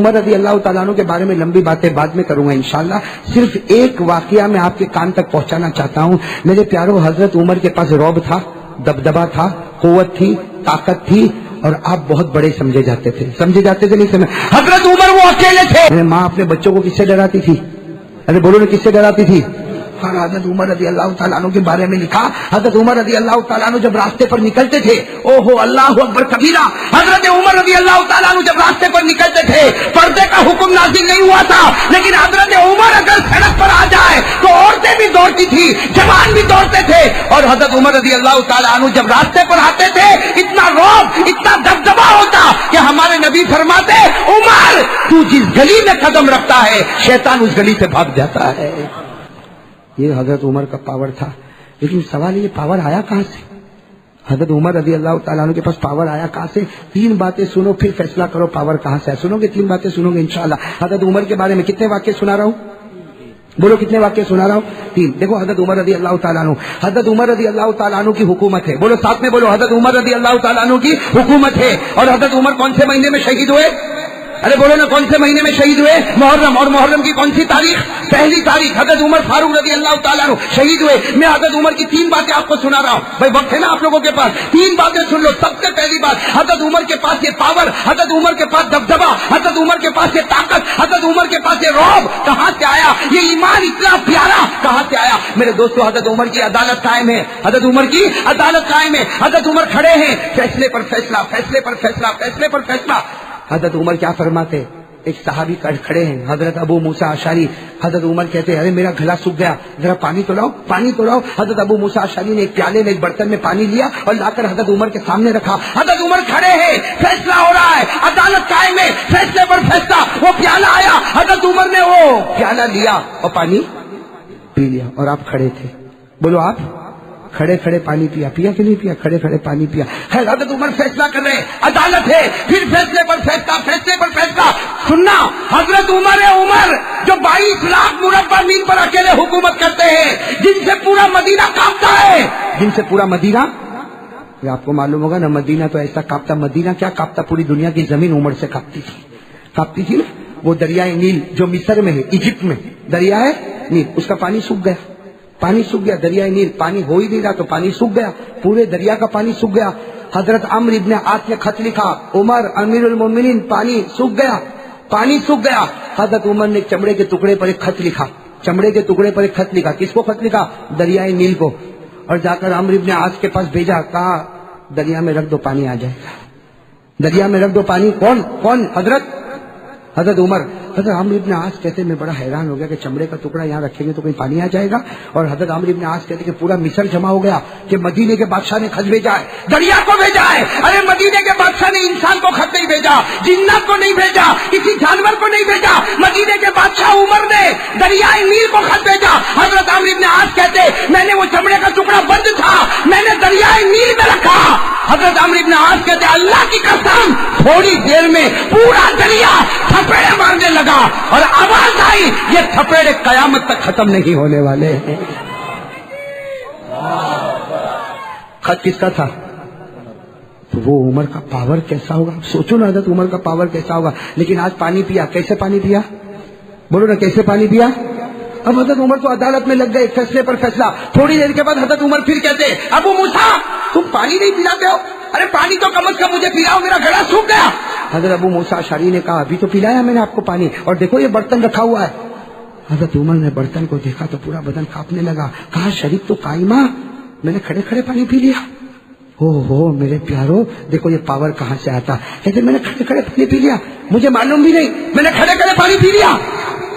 عمر رضی اللہ تعالیٰ عنہ کے بارے میں لمبی باتیں بعد میں کروں گا انشاءاللہ. صرف ایک واقعہ میں آپ کے کان تک پہنچانا چاہتا ہوں. میرے پیاروں، حضرت عمر کے پاس رعب تھا، دبدبا تھا، قوت تھی، طاقت تھی، اور آپ بہت بڑے سمجھے جاتے تھے. نہیں سمجھے؟ حضرت عمر وہ اکیلے تھے. میرے ماں اپنے بچوں کو کس سے ڈراتی تھی؟ ارے بولو نا، کس سے ڈراتی تھی؟ اور حضرت عمر رضی اللہ تعالیٰ عنہ کے بارے میں لکھا، حضرت عمر رضی اللہ تعالیٰ عنہ جب راستے پر نکلتے تھے، او ہو اللہ اکبر کبیرہ، حضرت عمر رضی اللہ تعالیٰ عنہ جب راستے پر نکلتے تھے، پردے کا حکم نازل نہیں ہوا تھا، لیکن حضرت عمر اگر سڑک پر آ جائے تو عورتیں بھی دوڑتی تھی، جوان بھی دوڑتے تھے. اور حضرت عمر رضی اللہ تعالیٰ عنہ جب راستے پر آتے تھے، اتنا رعب، اتنا دبدبا ہوتا کہ ہمارے نبی فرماتے، عمر تو جس گلی میں قدم رکھتا ہے شیطان اس گلی سے بھاگ جاتا ہے. یہ حضرت عمر کا پاور تھا. لیکن سوال یہ پاور آیا کہاں سے؟ حضرت عمر رضی اللہ تعالیٰ عنہ کے پاس پاور آیا کہاں سے؟ 3 باتیں سنو پھر فیصلہ کرو پاور کہاں سے ہے. سنو گے 3 باتیں سنو گے انشاءاللہ. حضرت عمر کے بارے میں کتنے واقعے سنا رہا ہوں؟ بولو کتنے واقعے سنا رہا ہوں؟ 3. دیکھو حضرت عمر رضی اللہ تعالیٰ عنہ، حضرت عمر رضی اللہ تعالیٰ عنہ کی حکومت ہے. بولو ساتھ میں بولو، حضرت عمر رضی اللہ تعالیٰ عنہ کی حکومت ہے. اور حضرت عمر کون سے مہینے میں شہید ہوئے؟ ارے بولو نا، کون سے مہینے میں شہید ہوئے؟ محرم. اور محرم کی کون سی تاریخ؟ پہلی تاریخ. حضرت عمر فاروق رضی اللہ تعالیٰ عنہ شہید ہوئے. میں حضرت عمر کی 3 باتیں آپ کو سنا رہا ہوں. بھائی وقت ہے نا آپ لوگوں کے پاس، 3 باتیں سن لو. سب سے پہلی بات، حضرت عمر کے پاس یہ پاور، حضرت عمر کے پاس دبدبا، حضرت عمر کے پاس یہ طاقت، حضرت عمر کے پاس یہ رعب کہاں سے آیا؟ یہ ایمان اتنا پیارا کہاں سے آیا؟ میرے دوستو، حضرت عمر کی عدالت قائم ہے. حضرت عمر کی عدالت قائم ہے. حضرت عمر کھڑے ہیں، فیصلے پر فیصلہ، فیصلے پر فیصلہ، فیصلے پر فیصلہ. حضرت عمر کیا فرماتے؟ ایک صحابی کھڑے ہیں، حضرت ابو موسیٰ اشعری. حضرت عمر کہتے ہیں، ارے میرا گلا سوکھ گیا، ذرا پانی تو لاؤ، پانی تو لاؤ. حضرت ابو موسیٰ اشعری نے ایک پیالے میں ایک برتن میں پانی لیا اور لا کر حضرت عمر کے سامنے رکھا. حضرت عمر کھڑے ہیں، فیصلہ ہو رہا ہے، عدالت قائم ہے، فیصلے پر فیصلہ. وہ پیالہ آیا، حضرت عمر نے وہ پیالہ لیا اور پانی پی لیا. اور آپ کھڑے تھے. بولو آپ کھڑے کھڑے پانی پیا کہ نہیں پیا؟ کھڑے کھڑے پانی پیا. حضرت عمر فیصلہ کر رہے، عدالت ہے، پھر فیصلے پر فیصلہ، فیصلے پر فیصلہ. سننا، حضرت عمر جو 22 لاکھ مربع میل پر اکیلے حکومت کرتے ہیں، جن سے پورا مدینہ کانپتا ہے، جن سے پورا مدینہ، یہ آپ کو معلوم ہوگا نا، مدینہ تو ایسا کانپتا، مدینہ کیا کانپتا، پوری دنیا کی زمین عمر سے کانپتی تھی نا. وہ دریائے نیل جو مصر میں ہے، ایجپٹ میں دریائے نیل، اس کا پانی سوکھ گیا، پانی سوکھ گیا. دریائے نیل پانی ہو ہی نہیں رہا تو پانی سوکھ گیا، پورے دریا کا پانی سوکھ گیا. حضرت عمرو ابن عاص نے خط لکھا، عمر امیر المومنین پانی سوکھ گیا، پانی سوکھ گیا. حضرت عمر نے چمڑے کے ٹکڑے پر ایک خط لکھا، چمڑے کے ٹکڑے پر ایک خط لکھا. کس کو خط لکھا؟ دریائے نیل کو. اور جا کر عمرو ابن عاص کے پاس بھیجا، کہا دریا میں رکھ دو پانی آ جائے گا، دریا میں رکھ دو پانی. کون؟ حضرت عمر. حضرت عمرو ابن عاص کہتے میں بڑا حیران ہو گیا کہ چمڑے کا ٹکڑا یہاں رکھیں گے تو کہیں پانی آ جائے گا. اور حضرت عمرو ابن عاص کہتے کہ پورا مصر جمع ہو گیا کہ مدینے کے بادشاہ نے خط بھیجا ہے، دریا کو بھیجا ہے. ارے مدینے کے بادشاہ نے انسان کو خط نہیں بھیجا، جنات کو نہیں بھیجا، کسی جانور کو نہیں بھیجا، مدینے کے بادشاہ عمر نے دریائے نیل کو خط بھیجا. حضرت عمرو ابن عاص کہتے میں نے وہ چمڑے کا ٹکڑا بند تھا، میں نے دریائے نیل میں رکھا. حضرت عمرو ابن عاص کہتے اللہ کی قسم تھوڑی دیر میں پورا دریا تھپیڑے مارنے لگا اور آواز آئی، یہ تھپیڑے قیامت تک ختم نہیں ہونے والے ہیں. خط کس کا تھا؟ تو وہ عمر کا پاور کیسا ہوگا؟ سوچو نا حضرت عمر کا پاور کیسا ہوگا. لیکن آج پانی پیا، کیسے پانی پیا؟ بولو نا کیسے پانی پیا؟ اب حضرت عمر تو عدالت میں لگ گئے، فیصلے پر فیصلہ. تھوڑی دیر کے بعد حضرت عمر پھر کہتے ابو موسیٰ تم پانی نہیں پلاتے ہو؟ ارے پانی تو کم از کم مجھے پلاؤ، میرا گلا سوکھ گیا. حضرت ابو موسیٰ اشعری نے کہا ابھی تو پلایا میں نے آپ کو پانی، اور دیکھو یہ برتن رکھا ہوا ہے. حضرت عمر نے برتن کو دیکھا تو پورا بدن کانپنے لگا. کہا شریف تو قائمہ، میں نے کھڑے کھڑے پانی پی لیا. ہو میرے پیارو، دیکھو یہ پاور کہاں سے آتا. کہتے میں نے کھڑے کھڑے پانی پی لیا، مجھے معلوم بھی نہیں، میں نے کھڑے کھڑے پانی پی لیا.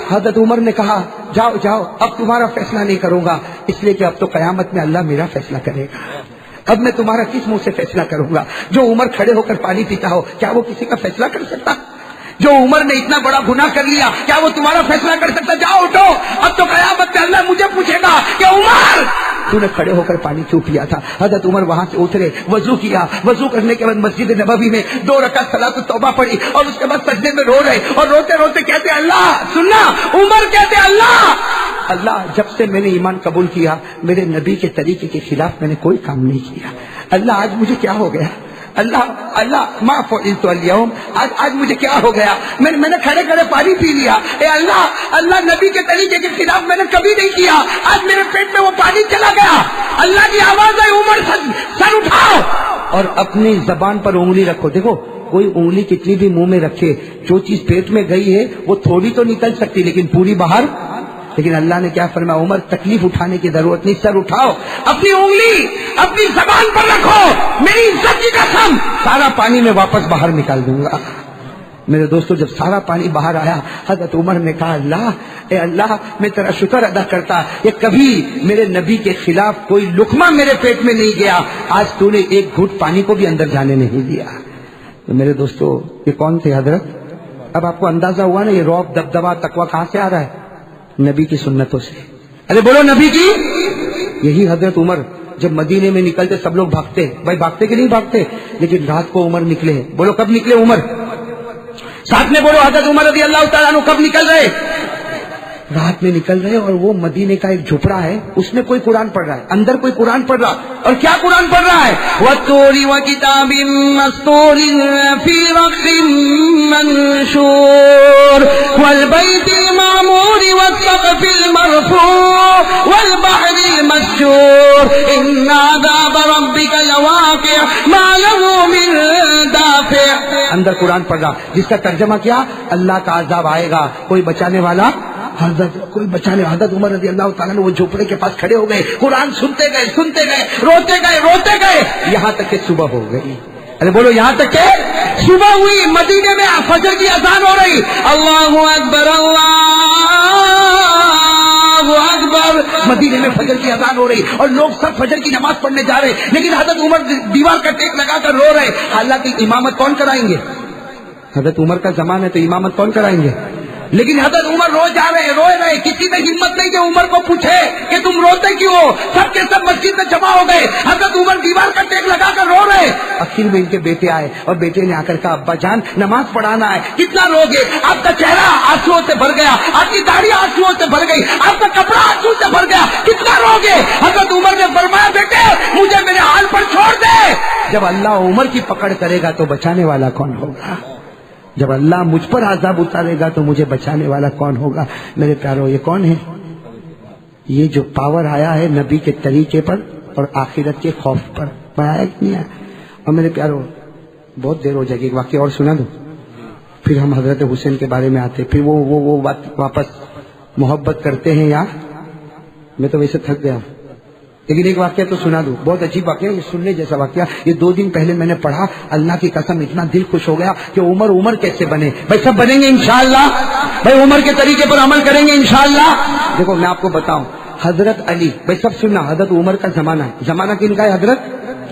حضرت عمر نے کہا جاؤ اب تمہارا فیصلہ نہیں کروں گا، اس لیے کہ اب تو قیامت میں اللہ میرا فیصلہ کرے گا. اب میں تمہارا کس منہ سے فیصلہ کروں گا؟ جو عمر کھڑے ہو کر پانی پیتا ہو کیا وہ کسی کا فیصلہ کر سکتا؟ جو عمر نے اتنا بڑا گناہ کر لیا کیا وہ تمہارا فیصلہ کر سکتا؟ جاؤ اٹھو، اب تو قیامت میں اللہ مجھے پوچھے گا کہ عمر تو نے کھڑے ہو کر پانی کیوں پیا تھا. حضرت عمر وہاں سے اترے، وضو کیا، وضو کرنے کے بعد مسجد نبوی میں 2 رکعت صلاۃ التوبہ پڑھی اور اس کے بعد سجدے میں رو رہے اور روتے روتے کہتے اللہ، سننا عمر کہتے اللہ جب سے میں نے ایمان قبول کیا میرے نبی کے طریقے کے خلاف میں نے کوئی کام نہیں کیا. اللہ آج مجھے کیا ہو گیا؟ اللہ اللہ ما فعلت اليوم، آج مجھے کیا ہو گیا، میں نے کھڑے کھڑے پانی پی لیا، اے اللہ نبی کے طریقے کے خلاف میں نے کبھی نہیں کیا، آج میرے پیٹ میں وہ پانی چلا گیا۔ اللہ کی آواز ہے عمر سر اٹھاؤ اور اپنی زبان پر انگلی رکھو۔ دیکھو کوئی انگلی کتنی بھی منہ میں رکھے، جو چیز پیٹ میں گئی ہے وہ تھوڑی تو نکل سکتی لیکن پوری باہر۔ لیکن اللہ نے کیا فرمایا، عمر تکلیف اٹھانے کی ضرورت نہیں، سر اٹھاؤ، اپنی انگلی اپنی زبان پر رکھو، میری عزت کی قسم سارا پانی میں واپس باہر نکال دوں گا۔ میرے دوستو جب سارا پانی باہر آیا حضرت عمر نے کہا اللہ اے اللہ میں تیرا شکر ادا کرتا کہ کبھی میرے نبی کے خلاف کوئی لقمہ میرے پیٹ میں نہیں گیا، آج تو نے ایک گھٹ پانی کو بھی اندر جانے نہیں دیا۔ تو میرے دوستو یہ کون تھے حضرت؟ اب آپ کو اندازہ ہوا نا یہ رعب دبدبا تقویٰ کہاں سے آ رہا ہے؟ نبی کی سنتوں سے۔ ارے بولو نبی کی۔ یہی حضرت عمر جب مدینے میں نکلتے سب لوگ بھاگتے، بھائی بھاگتے کہ نہیں بھاگتے، لیکن رات کو عمر نکلے۔ بولو کب نکلے عمر؟ ساتھ میں بولو حضرت عمر رضی اللہ تعالیٰ عنہ کب نکل رہے؟ رات میں نکل رہے، اور وہ مدینے کا ایک جھپڑا ہے اس میں کوئی قرآن پڑھ رہا ہے، اندر کوئی قرآن پڑھ رہا، اور کیا قرآن پڑھ رہا ہے؟ وَالطُّورِ وَكِتَابٍ مَّسْطُورٍ فِي رَقٍّ مَّنشُورٍ وَالْبَيْتِ الْمَعْمُورِ وَالسَّقْفِ الْمَرْفُوعِ وَالْبَحْرِ الْمَسْجُورِ إِنَّ عَذَابَ رَبِّكَ لَوَاقِعٌ مَّا لَهُ مِن دَافِعٍ۔ اندر قرآن پڑھ رہا، جس کا ترجمہ کیا؟ اللہ کا عذاب آئے گا، کوئی بچانے والا حضرت عمر رضی اللہ تعالیٰ نے وہ جھوپڑے کے پاس کھڑے ہو گئے، قرآن سنتے گئے، روتے گئے یہاں تک کہ صبح ہو گئی۔ ارے بولو یہاں تک کہ صبح ہوئی، مدینے میں فجر کی اذان ہو رہی، اللہ اکبر اللہ اکبر، مدینے میں فجر کی اذان ہو رہی اور لوگ سب فجر کی نماز پڑھنے جا رہے، لیکن حضرت عمر دیوار کا ٹیک لگا کر رو رہے۔ حالانکہ امامت کون کرائیں گے؟ حضرت عمر کا زمانہ ہے تو امامت کون کرائیں گے؟ لیکن حضرت عمر روئے رہے، کسی نے ہمت نہیں کہ عمر کو پوچھے کہ تم روتے کیوں ہو، سب کے سب مسجد میں جمع ہو گئے، حضرت عمر دیوار کا ٹیک لگا کر رو رہے۔ آخر میں ان کے بیٹے آئے اور بیٹے نے آ کر کہا ابا جان نماز پڑھانا ہے، کتنا رو گے؟ آپ کا چہرہ آنسوؤں سے بھر گیا، آپ کی داڑھی آنسوؤں سے بھر گئی، آپ کا کپڑا آنسو سے بھر گیا، کتنا رو گے؟ حضرت عمر نے فرمایا بیٹے مجھے میرے حال پر چھوڑ دے، جب اللہ عمر کی پکڑ کرے گا تو بچانے والا کون ہوگا؟ جب اللہ مجھ پر عذاب اتارے گا تو مجھے بچانے والا کون ہوگا؟ میرے پیارو یہ کون ہے؟ یہ جو پاور آیا ہے نبی کے طریقے پر اور آخرت کے خوف پر، آیا کہ نہیں آیا؟ اور میرے پیارو بہت دیر ہو جائے گی، ایک واقعہ اور سنا دو پھر ہم حضرت حسین کے بارے میں آتے، پھر وہ بات واپس محبت کرتے ہیں یار، میں تو ویسے تھک گیا ہوں، لیکن ایک واقعہ تو سنا دوں، بہت عجیب واقعہ، یہ سننے جیسا واقعہ، یہ 2 دن پہلے میں نے پڑھا، اللہ کی قسم اتنا دل خوش ہو گیا کہ عمر کیسے بنے؟ بھائی سب بنیں گے انشاءاللہ، بھائی عمر کے طریقے پر عمل کریں گے انشاءاللہ۔ دیکھو میں آپ کو بتاؤں، حضرت علی، بھائی سب سننا، حضرت عمر کا زمانہ ہے، زمانہ کن کا ہے؟ حضرت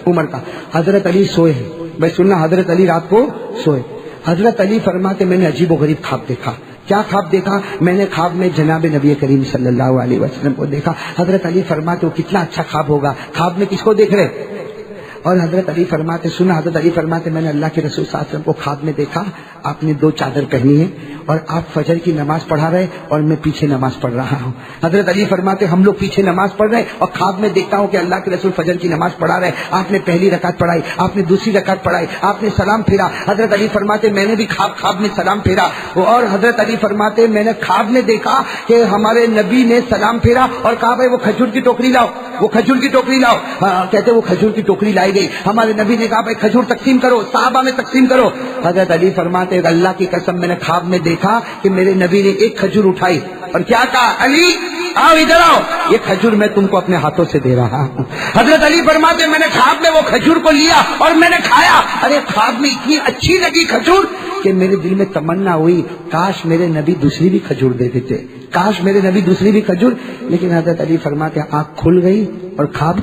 عمر کا۔ حضرت علی سوئے ہیں، بھائی سننا، حضرت علی رات کو سوئے، حضرت علی فرماتے میں نے عجیب و غریب خواب دیکھا۔ کیا خواب دیکھا؟ میں نے خواب میں جناب نبی کریم صلی اللہ علیہ وسلم کو دیکھا۔ حضرت علی فرماتے وہ کتنا اچھا خواب ہوگا، خواب میں کس کو دیکھ رہے؟ اور حضرت علی فرماتے، سنا، حضرت علی فرماتے میں نے اللہ کے رسول صلی اللہ علیہ وسلم کو خواب میں دیکھا، آپ نے 2 چادر پہنی ہے اور آپ فجر کی نماز پڑھا رہے اور میں پیچھے نماز پڑھ رہا ہوں۔ حضرت علی فرماتے ہم لوگ پیچھے نماز پڑھ رہے اور خواب میں دیکھتا ہوں کہ اللہ کے رسول فجر کی نماز پڑھا رہے، آپ نے پہلی رکعت پڑھائی، آپ نے دوسری رکعت پڑھائی، آپ نے سلام پھیرا۔ حضرت علی فرماتے میں نے بھی خواب میں سلام پھیرا، اور حضرت علی فرماتے میں نے خواب میں دیکھا کہ ہمارے نبی نے سلام پھیرا اور کہا بھائی وہ کھجور کی ٹوکری لاؤ، وہ کھجور کی ٹوکری لاؤ، کہتے وہ کھجور کی ٹوکری لائی گئی، ہمارے نبی نے کہا بھائی کھجور تقسیم کرو، صحابہ میں تقسیم کرو۔ حضرت علی فرماتے اللہ کی قسم میں نے خواب میں دیکھا کہ میرے نبی نے ایک کھجور اٹھائی اور کیا کہا، علی آؤ ادھر آؤ، یہ کھجور میں تم کو اپنے ہاتھوں سے دے رہا ہوں۔ حضرت علی فرماتے میں نے خواب میں وہ کھجور کو لیا اور میں نے کھایا، ارے خواب میں اتنی اچھی لگی کھجور کہ میرے دل میں تمنا ہوئی کاش میرے نبی دوسری بھی کھجور دے دیتے، کاش میرے نبی دوسری بھی کھجور، لیکن حضرت علی فرماتے آنکھ کھل گئی اور خواب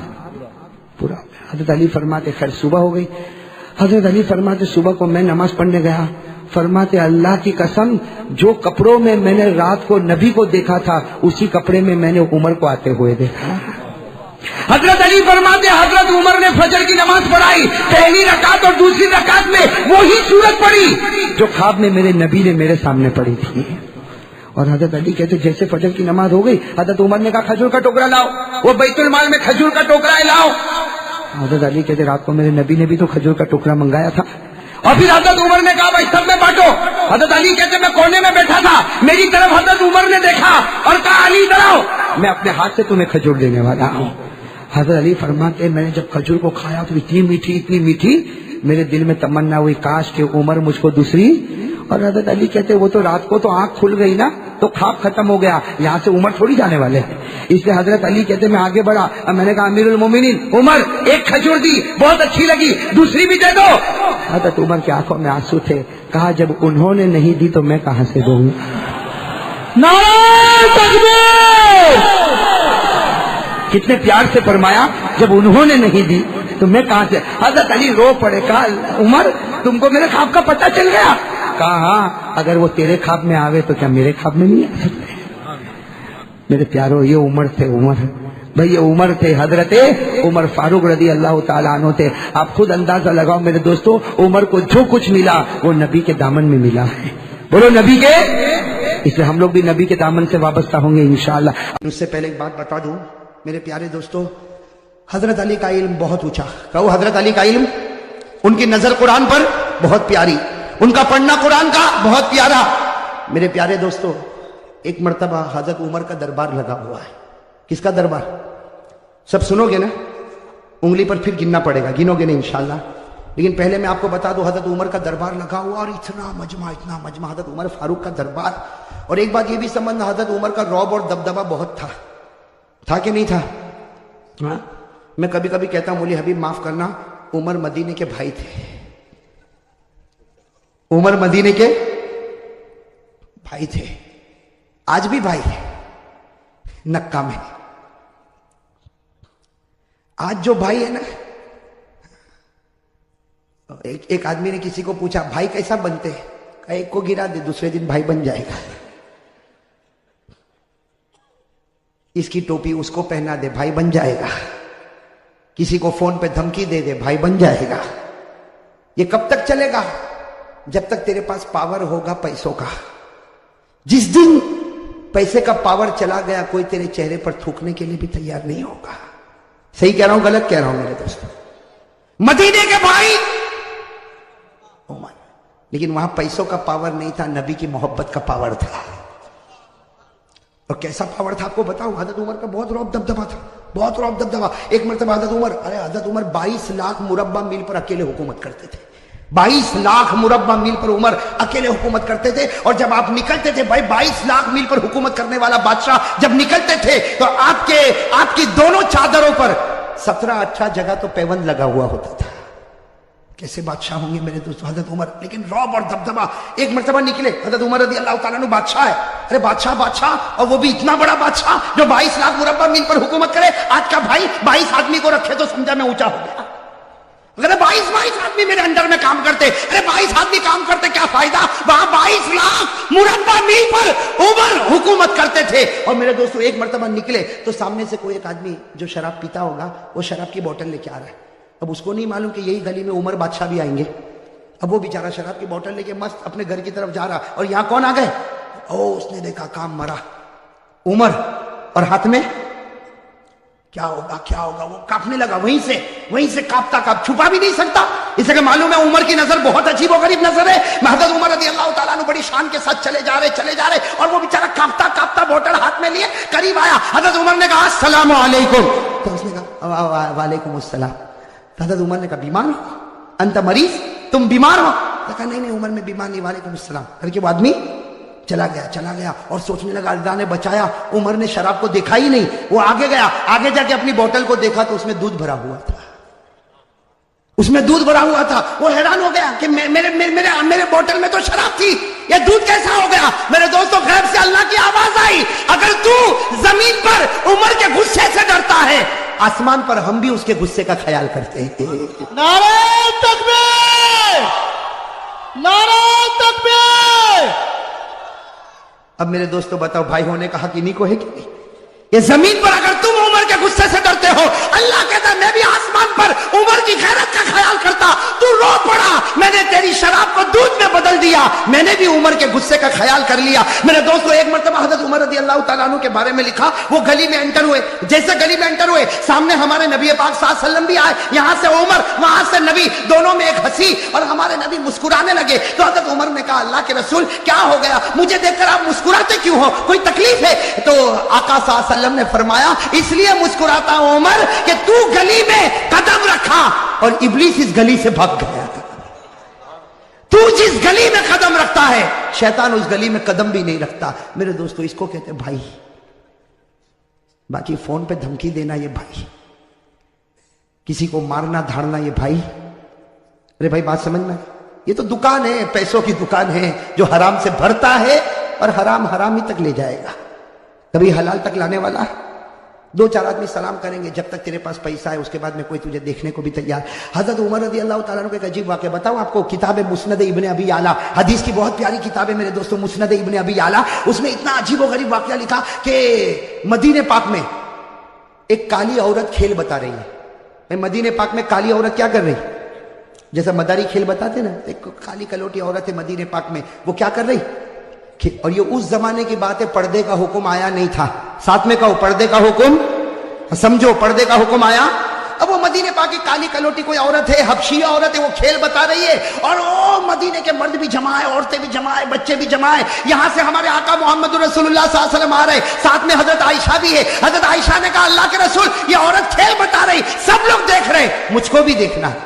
پورا ہو گیا۔ حضرت علی فرماتے خیر صبح ہو گئی، حضرت علی فرماتے صبح کو میں نماز پڑھنے گیا، فرماتے اللہ کی قسم جو کپڑوں میں میں نے رات کو نبی کو دیکھا تھا اسی کپڑے میں میں نے عمر کو آتے ہوئے دیکھا۔ حضرت علی فرماتے حضرت عمر نے فجر کی نماز پڑھائی، پہلی رکعت اور دوسری رکعت میں وہی سورت پڑھی جو خواب میں میرے نبی نے میرے سامنے پڑھی تھی۔ اور حضرت علی کہتے جیسے فجر کی نماز ہو گئی، حضرت عمر نے کہا کھجور کا ٹوکرا لاؤ، وہ بیت المال میں کھجور کا ٹوکرا لاؤ، حضرت علی کہتے رات کو میرے نبی نے بھی تو کھجور کا ٹکڑا منگایا تھا. اور پھر حضرت عمر نے کہا بھائی سب میں بانٹو. حضرت علی کہتے میں کونے میں بیٹھا تھا, میری طرف حضرت عمر نے دیکھا اور کہا علی ادھر آؤ, میں اپنے ہاتھ سے تمہیں کھجور دینے والا ہوں. حضرت علی فرماتے میں نے جب کھجور کو کھایا تو اتنی میٹھی, میرے دل میں تمنا ہوئی کاش کہ عمر مجھ کو دوسری. اور حضرت علی کہتے وہ تو رات کو تو آنکھ کھل گئی نا, تو خواب ختم ہو گیا, یہاں سے عمر تھوڑی جانے والے ہیں. اس لیے حضرت علی کہتے میں آگے بڑھا, میں نے کہا امیر المومنین عمر ایک کھجور دی, بہت اچھی لگی, دوسری بھی دے دو. حضرت عمر کی آنکھوں میں آنسو تھے. کہا جب انہوں نے نہیں دی تو میں کہاں سے دوں. نعرہ تکبیر. کتنے پیار سے فرمایا جب انہوں نے نہیں دی تو میں کہاں سے. حضرت علی رو پڑے. کہا عمر تم کو میرے خواب کا پتہ چل گیا. کہا ہاں, اگر وہ تیرے خواب میں آوے تو کیا میرے خواب میں نہیں آ سکتے. میرے پیارو یہ عمر تھے, عمر بھائی یہ عمر تھے, حضرت عمر فاروق رضی اللہ تعالیٰ عنہ تھے. آپ خود اندازہ لگاؤ میرے دوستو, عمر کو جو کچھ ملا وہ نبی کے دامن میں ملا ہے. بولو نبی کے. اس لیے ہم لوگ بھی نبی کے دامن سے وابستہ ہوں گے انشاءاللہ. اس سے پہلے ایک بات بتا دوں میرے پیارے دوستو, حضرت علی کا علم بہت اونچا. کہو حضرت علی کا علم, ان کی نظر قرآن پر بہت پیاری, ان کا پڑھنا قرآن کا بہت پیارا. میرے پیارے دوستو ایک مرتبہ حضرت عمر کا دربار لگا ہوا ہے. کس کا دربار؟ سب سنو گے نا, انگلی پر پھر گننا پڑے گا, گنو گے نہیں انشاءاللہ. لیکن پہلے میں آپ کو بتا دوں حضرت عمر کا دربار لگا ہوا, اور اتنا مجمع حضرت عمر فاروق کا دربار. اور ایک بات یہ بھی سمجھنا, حضرت عمر کا رعب اور دبدبہ بہت تھا کہ نہیں تھا؟ ہاں, میں کبھی کبھی کہتا ہوں مولی حبیب معاف کرنا, عمر مدینے کے بھائی تھے. عمر مدینے کے بھائی تھے, آج بھی بھائی ہے نکا میں. آج جو بھائی ہے نا, ایک آدمی نے کسی کو پوچھا بھائی کیسا بنتے ہیں, کہا ایک کو گرا دے دوسرے دن بھائی بن جائے گا. اس کی ٹوپی اس کو پہنا دے بھائی بن جائے گا. کسی کو فون پہ دھمکی دے دے بھائی بن جائے گا. یہ کب تک چلے گا؟ جب تک تیرے پاس پاور ہوگا پیسوں کا. جس دن پیسے کا پاور چلا گیا کوئی تیرے چہرے پر تھوکنے کے لیے بھی تیار نہیں ہوگا. صحیح کہہ رہا ہوں غلط کہہ رہا ہوں میرے دوستوں؟ مدینے کے بھائی عمر, لیکن وہاں پیسوں کا پاور نہیں تھا, نبی کی محبت کا پاور تھا. اور کیسا پاور تھا آپ کو بتاؤں, حضرت عمر کا بہت رعب دبدبا تھا, بہت رعب دبدبا. ایک مرتبہ حضرت عمر 22 لاکھ مربع میل پر اکیلے حکومت کرتے تھے. 22 لاکھ مربع میل پر عمر اکیلے حکومت کرتے تھے. اور جب آپ نکلتے تھے بھائی 22 لاکھ میل پر حکومت کرنے والا بادشاہ جب نکلتے تھے تو آپ کی دونوں چادروں پر 17-18 جگہ تو پیوند لگا ہوا ہوتا تھا. کیسے بادشاہ ہوں گے میرے دوستوں حضرت عمر, لیکن رعب اور دبدبا. ایک مرتبہ نکلے حضرت عمر رضی اللہ تعالیٰ عنہ, بادشاہ ہے, ارے بادشاہ, اور وہ بھی اتنا بڑا بادشاہ جو 22 لاکھ مربع میل پر حکومت کرے. آج کا بھائی 22 آدمی کو رکھے تو سمجھا میں اونچا ہو گیا. اگر 22 آدمی میرے انڈر میں کام کرتے, ارے 22 آدمی کام کرتے کیا فائدہ, وہاں 22 لاکھ مربع میل پر عمر حکومت کرتے تھے. اور میرے دوستو ایک مرتبہ نکلے تو سامنے سے کوئی ایک آدمی جو شراب پیتا ہوگا وہ شراب کی بوتل لے کے آ رہا ہے. اب اس کو نہیں معلوم کہ یہی گلی میں عمر بادشاہ بھی آئیں گے. اب وہ بیچارہ شراب کی بوتل لے کے مست اپنے گھر کی طرف جا رہا, اور یہاں کون آ گئے, اس نے دیکھا کام مرا عمر, اور ہاتھ میں کیا ہوگا وہ کاپنے لگا. وہیں سے کاپتا چھپا بھی نہیں سکتا, اس لیے معلوم ہے عمر کی نظر بہت عجیب و غریب نظر ہے. حضرت عمر رضی اللہ تعالیٰ عنہ بڑی شان کے ساتھ چلے جا رہے, اور وہ بیچارہ کاپتا بوتل ہاتھ میں لیے قریب آیا. حضرت عمر نے کہا السلام علیکم, تو اس نے کہا وعلیکم السلام. حضرت عمر نے کہا بیمار ہو, انت مریض, تم بیمار ہو؟ کہا نہیں عمر میں بیمار نہیں, وعلیکم السلام کر کے وہ آدمی چلا گیا. اور سوچنے لگا اللہ نے بچایا, عمر نے شراب کو دیکھا ہی نہیں. وہ آگے گیا, آگے جا کے اپنی بوتل کو دیکھا تو اس میں دودھ بھرا ہوا تھا. وہ حیران ہو گیا کہ میرے بوتل میں تو شراب تھی, یہ دودھ کیسا ہو گیا. میرے دوستوں غیب سے اللہ کی آواز آئی, اگر تو زمین پر عمر کے غصے سے ڈرتا ہے, آسمان پر ہم بھی اس کے غصے کا خیال کرتے ہیں. نعرہ تکبیر, نعرہ تکبیر. اب میرے دوستو بتاؤ بھائی ہونے کا حق انہی کو ہے کہ نہیں؟ یہ زمین پر اگر تم عمر کے غصے سے ڈرتے ہو, اللہ کہتا ہے میں بھی آسمان پر عمر کی خیرت کا خیال کرتا، تو رو پڑا، میں نے تیری شراب کو دودھ میں بدل دیا، میں نے بھی عمر کے غصے کا خیال کر لیا۔ میرے دوستو ایک مرتبہ حضرت عمر رضی اللہ تعالیٰ عنہ کے بارے میں لکھا، وہ گلی میں انٹر ہوئے، جیسے گلی میں انٹر ہوئے سامنے ہمارے نبی پاک صلی اللہ علیہ وسلم بھی آئے، یہاں سے عمر وہاں سے نبی، دونوں میں ایک ہنسی، اور ہمارے نبی مسکرانے لگے۔ تو حضرت عمر نے کہا اللہ کے رسول کیا ہو گیا، مجھے دیکھ کر آپ مسکراتے کیوں ہو، کوئی تکلیف ہے؟ تو آقا صلی اللہ علیہ وسلم نے فرمایا اس لیے مسکراتا ہوں عمر کہ تو گلی میں قدم رکھا اور ابلیس اس گلی سے بھاگ گیا تھا۔ تو جس گلی میں قدم رکھتا ہے شیطان اس گلی میں قدم بھی نہیں رکھتا۔ میرے دوستو اس کو کہتے ہیں بھائی، باقی فون پہ دھمکی دینا یہ بھائی، کسی کو مارنا دھاڑنا یہ بھائی۔ ارے بھائی بات سمجھنا، یہ تو دکان ہے، پیسوں کی دکان ہے، جو حرام سے بھرتا ہے اور حرام حرام ہی تک لے جائے گا، کبھی حلال تک لانے والا ہے۔ دو چار آدمی سلام کریں گے جب تک تیرے پاس پیسہ ہے، اس کے بعد میں کوئی تجھے دیکھنے کو بھی تیار۔ حضرت عمر رضی اللہ تعالیٰ عنہ کا ایک عجیب واقعہ بتاؤں آپ کو، کتاب مسند ابن ابی اعلیٰ، حدیث کی بہت پیاری کتاب ہے میرے دوستوں، مسند ابن ابی اعلیٰ، اس میں اتنا عجیب و غریب واقعہ لکھا کہ مدینہ پاک میں ایک کالی عورت کھیل بتا رہی ہے۔ مدینہ پاک میں کالی عورت کیا کر رہی؟ جیسا مداری کھیل بتاتے نا، ایک کالی کلوٹی عورت ہے مدینہ پاک میں، وہ کیا کر رہی؟ اور یہ اس زمانے کی بات ہے، پردے کا حکم آیا نہیں تھا، ساتھ میں کہو پردے کا حکم، سمجھو پردے کا حکم آیا۔ اب وہ مدینہ پاک کی کالی کلوٹی کوئی عورت ہے، حبشیہ عورت ہے، وہ کھیل بتا رہی ہے، اور وہ مدینے کے مرد بھی جمع ہے، عورتیں بھی جمع ہے، بچے بھی جمع ہے۔ یہاں سے ہمارے آقا محمد رسول اللہ صلی اللہ علیہ وسلم آ رہے، ساتھ میں حضرت عائشہ بھی ہے۔ حضرت عائشہ نے کہا اللہ کے رسول یہ عورت کھیل بتا رہی، سب لوگ دیکھ رہے، مجھ کو بھی دیکھنا ہے۔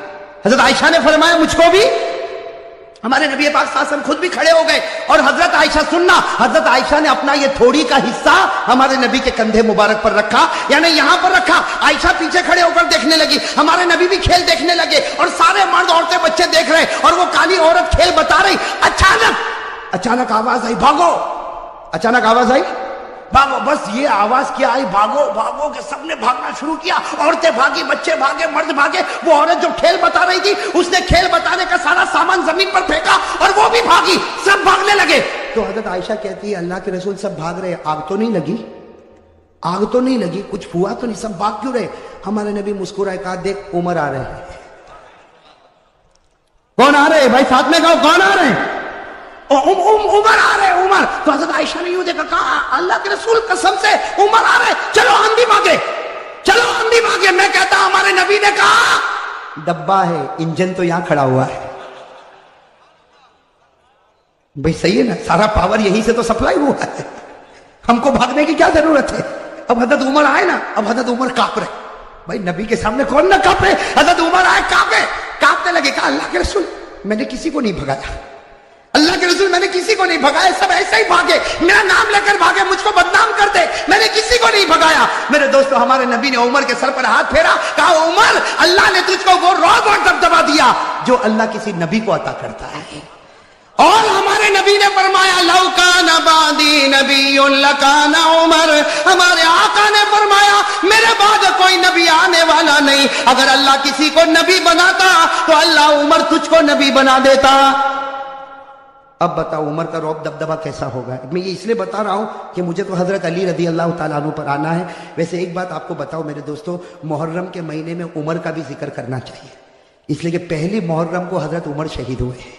حضرت عائشہ نے فرمایا مجھ کو بھی۔ ہمارے نبی پاک صلی اللہ علیہ وسلم خود بھی کھڑے ہو گئے، اور حضرت عائشہ سننا، حضرت عائشہ نے اپنا یہ تھوڑی کا حصہ ہمارے نبی کے کندھے مبارک پر رکھا، یعنی یہاں پر رکھا۔ عائشہ پیچھے کھڑے ہو کر دیکھنے لگی، ہمارے نبی بھی کھیل دیکھنے لگے، اور سارے مرد عورتیں بچے دیکھ رہے، اور وہ کالی عورت کھیل بتا رہی۔ اچانک آواز آئی بھاگو، اچانک آواز آئی بھاگو۔ بس یہ آواز کیا آئی بھاگو بھاگو کہ سب نے بھاگنا شروع کیا، عورتیں بھاگی، بچے بھاگے، مرد بھاگے۔ وہ عورت جو کھیل بتا رہی تھی اس نے کھیل بتانے کا سارا سامان زمین پر پھینکا اور وہ بھی بھاگی، سب بھاگنے لگے۔ تو حضرت عائشہ کہتی ہے اللہ کے رسول سب بھاگ رہے، آگ تو نہیں لگی؟ آگ تو نہیں لگی، کچھ ہوا تو نہیں، سب بھاگ کیوں رہے؟ ہمارے نبی مسکرائے، کہا دیکھ عمر آ رہے ہیں۔ کون آ رہے ہیں بھائی؟ ساتھ میں کہو کون آ رہے ہیں؟ عمر آ رہے، عمر۔ تو حضرت عائشہ نے یوں دیکھا، کہا اللہ کے رسول قسم سے عمر آ رہے، چلو ہم بھی بھاگے، چلو ہم بھی بھاگے۔ میں کہتا ہمارے نبی نے کہا ڈبہ ہے، انجن تو یہاں کھڑا ہوا ہے۔ بھئی صحیح ہے نا، سارا پاور یہیں سے تو سپلائی ہوا ہے، ہم کو بھاگنے کی کیا ضرورت ہے؟ اب حضرت عمر آئے نا، اب حضرت عمر کانپ رہے۔ بھائی نبی کے سامنے کون نہ کانپے؟ حضرت عمر آئے، کانپنے لگے، کہا اللہ کے رسول میں نے کسی کو نہیں بھگایا، اللہ کے رسول میں نے کسی کو نہیں بھگایا، سب ایسے ہی بھاگے، میرا نام لے کر بھاگے، مجھ کو بدنام کر دے، میں نے کسی کو نہیں بھگایا۔ میرے دوستو ہمارے نبی نے عمر کے سر پر ہاتھ پھیرا، کہا عمر اللہ نے تجھ کو وہ رعب اور دبدبا دیا جو اللہ کسی نبی کو عطا کرتا ہے۔ اور ہمارے نبی نے فرمایا لو کان بعدی نبی لکان عمر، ہمارے آقا نے فرمایا میرے بعد کوئی نبی آنے والا نہیں، اگر اللہ کسی کو نبی بناتا تو اللہ عمر تجھ کو نبی بنا دیتا۔ اب بتاؤ عمر کا رعب دبدبا کیسا ہوگا؟ میں یہ اس لیے بتا رہا ہوں کہ مجھے تو حضرت علی رضی اللہ تعالیٰ عنہ پر آنا ہے۔ ویسے ایک بات آپ کو بتاؤ میرے دوستو، محرم کے مہینے میں عمر کا بھی ذکر کرنا چاہیے، اس لیے کہ پہلی محرم کو حضرت عمر شہید ہوئے ہیں۔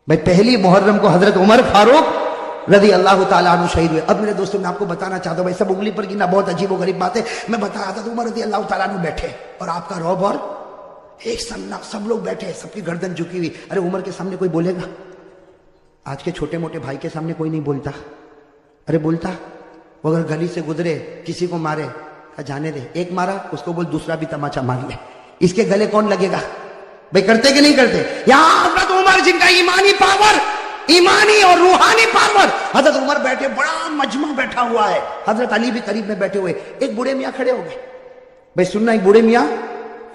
بھائی پہلی محرم کو حضرت عمر فاروق رضی اللہ تعالیٰ عنہ شہید ہوئے۔ اب میرے دوستوں میں آپ کو بتانا چاہتا ہوں، بھائی سب انگلی پر گننا بہت عجیب و غریب بات ہے، میں بتا رہا تھا عمر رضی اللہ تعالیٰ عنہ بیٹھے اور آپ کا رعب، اور ایک سب لوگ بیٹھے، سب کی گردن جھکی ہوئی۔ ارے عمر کے سامنے کوئی بولے گا؟ آج کے چھوٹے موٹے بھائی کے سامنے کوئی نہیں بولتا، ارے بولتا؟ وہ اگر گلی سے گزرے کسی کو مارے، جانے دے، ایک مارا اس کو بول دوسرا بھی تماچا مار لے، اس کے گلے کون لگے گا؟ بھائی کرتے کہ نہیں کرتے؟ یہاں حضرت عمر جن کا ایمانی پاور، ایمانی اور روحانی پاور، حضرت عمر بیٹھے، بڑا مجمع بیٹھا ہوا ہے، حضرت علی بھی قریب میں بیٹھے ہوئے، ایک بوڑھے میاں کھڑے ہو گئے۔ بھائی سننا، ایک بوڑھے میاں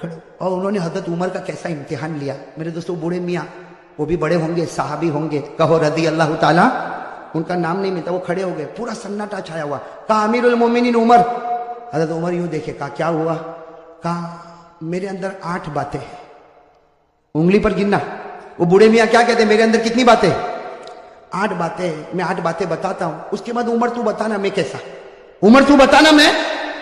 کھڑے، اور انہوں نے حضرت عمر کا کیسا امتحان لیا۔ میرے دوستو بوڑھے میاں، وہ بھی بڑے ہوں گے، صحابی ہوں گے، کہو رضی اللہ تعالیٰ، ان کا نام نہیں ملتا، وہ کھڑے ہو گئے، پورا سناٹا چھایا ہوا، کہا امیر المومنین عمر۔ حضرت عمر یوں دیکھے، کہا کیا ہوا؟ کہا میرے اندر 8 باتیں ہیں، انگلی پر گننا۔ وہ بوڑھے میاں کیا کہتے ہیں؟ میرے اندر کتنی باتیں؟ 8 باتیں، میں 8 باتیں بتاتا ہوں، اس کے بعد عمر تو بتانا میں کیسا، عمر تو بتانا میں